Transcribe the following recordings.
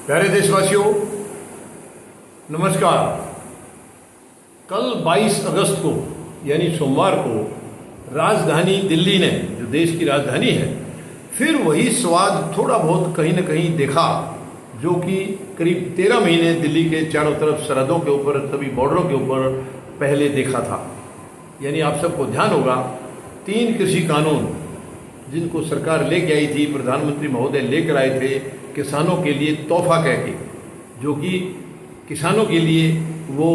प्यारे देशवासियों, नमस्कार। कल 22 अगस्त को यानी सोमवार को राजधानी दिल्ली ने, जो देश की राजधानी है, फिर वही स्वाद थोड़ा बहुत कहीं न कहीं देखा जो कि करीब 13 महीने दिल्ली के चारों तरफ सरहदों के ऊपर, सभी बॉर्डरों के ऊपर पहले देखा था। यानी आप सबको ध्यान होगा, 3 कृषि कानून जिनको सरकार लेके आई थी, प्रधानमंत्री महोदय लेकर आए थे किसानों के लिए तोहफा कह के, जो कि किसानों के लिए वो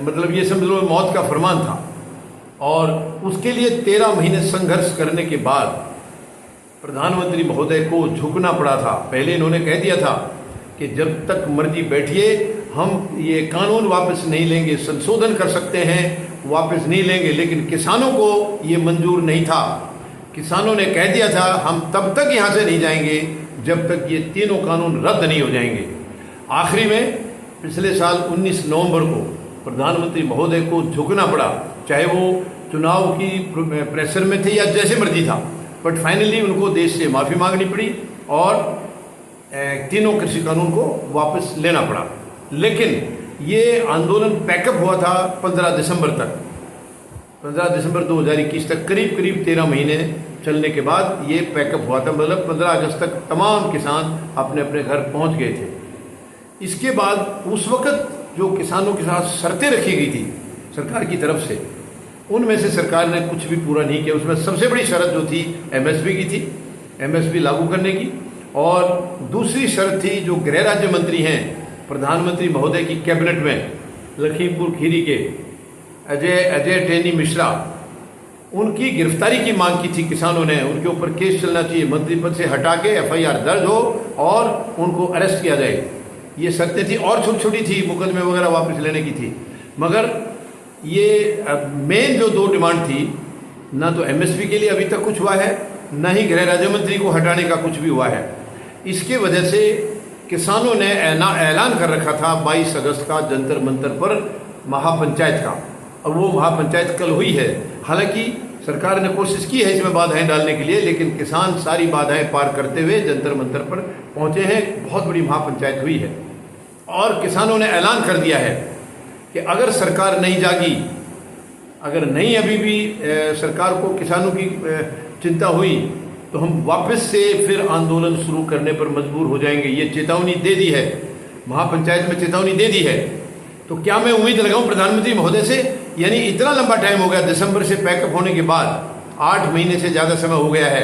मतलब ये समझ लो मौत का फरमान था। और उसके लिए 13 महीने संघर्ष करने के बाद प्रधानमंत्री महोदय को झुकना पड़ा था। पहले इन्होंने कह दिया था कि जब तक मर्जी बैठिए, हम ये कानून वापस नहीं लेंगे, संशोधन कर सकते हैं, वापस नहीं लेंगे। लेकिन किसानों को ये मंजूर नहीं था। किसानों ने कह दिया था हम तब तक यहाँ से नहीं जाएंगे जब तक ये तीनों कानून रद्द नहीं हो जाएंगे। आखिरी में पिछले साल 19 नवंबर को प्रधानमंत्री महोदय को झुकना पड़ा, चाहे वो चुनाव की प्रेशर में थे या जैसे मर्जी था, बट फाइनली उनको देश से माफ़ी मांगनी पड़ी और तीनों कृषि कानून को वापस लेना पड़ा। लेकिन ये आंदोलन पैकअप हुआ था 15 दिसंबर तक, 15 दिसंबर 2021 तक, करीब 13 महीने चलने के बाद ये पैकअप हुआ था। मतलब 15 अगस्त तक तमाम किसान अपने अपने घर पहुंच गए थे। इसके बाद उस वक्त जो किसानों के साथ शर्तें रखी गई थी सरकार की तरफ से, उनमें से सरकार ने कुछ भी पूरा नहीं किया। उसमें सबसे बड़ी शर्त जो थी एमएसपी की थी, एमएसपी लागू करने की। और दूसरी शर्त थी जो गृह राज्य मंत्री हैं प्रधानमंत्री महोदय की कैबिनेट में, लखीमपुर खीरी के अजय टेनी मिश्रा, उनकी गिरफ्तारी की मांग की थी किसानों ने। उनके ऊपर केस चलना चाहिए, मंत्री पद से हटा के एफआईआर दर्ज हो और उनको अरेस्ट किया जाए। ये शर्तें थी और छोटी छोटी थी, मुकदमे वगैरह वापस लेने की थी। मगर ये मेन जो 2 डिमांड थी, ना तो एमएसपी के लिए अभी तक कुछ हुआ है, ना ही गृह राज्य मंत्री को हटाने का कुछ भी हुआ है। इसके वजह से किसानों ने ऐलान कर रखा था 22 अगस्त का जंतर मंतर पर महापंचायत का, और वो महापंचायत कल हुई है। हालांकि सरकार ने कोशिश की है इसमें बाधाएं डालने के लिए, लेकिन किसान सारी बाधाएं पार करते हुए जंतर मंतर पर पहुंचे हैं। बहुत बड़ी महापंचायत हुई है और किसानों ने ऐलान कर दिया है कि अगर सरकार नहीं जागी, अगर नहीं अभी भी सरकार को किसानों की चिंता हुई, तो हम वापस से फिर आंदोलन शुरू करने पर मजबूर हो जाएंगे। ये चेतावनी दे दी है, महापंचायत में चेतावनी दे दी है। तो क्या मैं उम्मीद लगाऊं प्रधानमंत्री महोदय से? यानी इतना लंबा टाइम हो गया, दिसंबर से पैकअप होने के बाद 8 महीने से ज़्यादा समय हो गया है।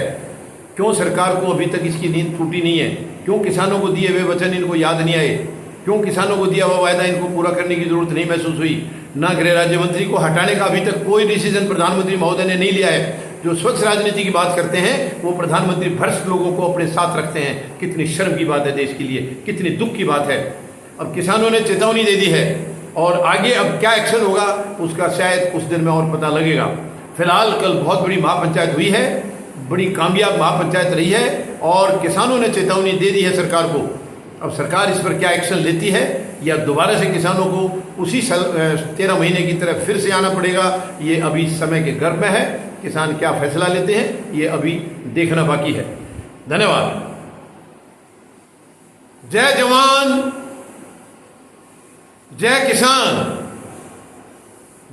क्यों सरकार को अभी तक इसकी नींद टूटी नहीं है? क्यों किसानों को दिए हुए वचन इनको याद नहीं आए? क्यों किसानों को दिया हुआ वायदा इनको पूरा करने की जरूरत नहीं महसूस हुई? ना गृह राज्य मंत्री को हटाने का अभी तक कोई डिसीजन प्रधानमंत्री महोदय ने नहीं लिया है। जो स्वच्छ राजनीति की बात करते हैं वो प्रधानमंत्री भ्रष्ट लोगों को अपने साथ रखते हैं। कितनी शर्म की बात है देश के लिए, कितनी दुख की बात है। अब किसानों ने चेतावनी दे दी है और आगे अब क्या एक्शन होगा उसका शायद कुछ दिन में और पता लगेगा। फिलहाल कल बहुत बड़ी महापंचायत हुई है, बड़ी कामयाब महापंचायत रही है और किसानों ने चेतावनी दे दी है सरकार को। अब सरकार इस पर क्या एक्शन लेती है, या दोबारा से किसानों को उसी 13 महीने की तरह फिर से आना पड़ेगा, ये अभी समय के गर्भ में है। किसान क्या फैसला लेते हैं ये अभी देखना बाकी है। धन्यवाद। जय जवान, जय किसान,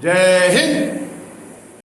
जय हिंद।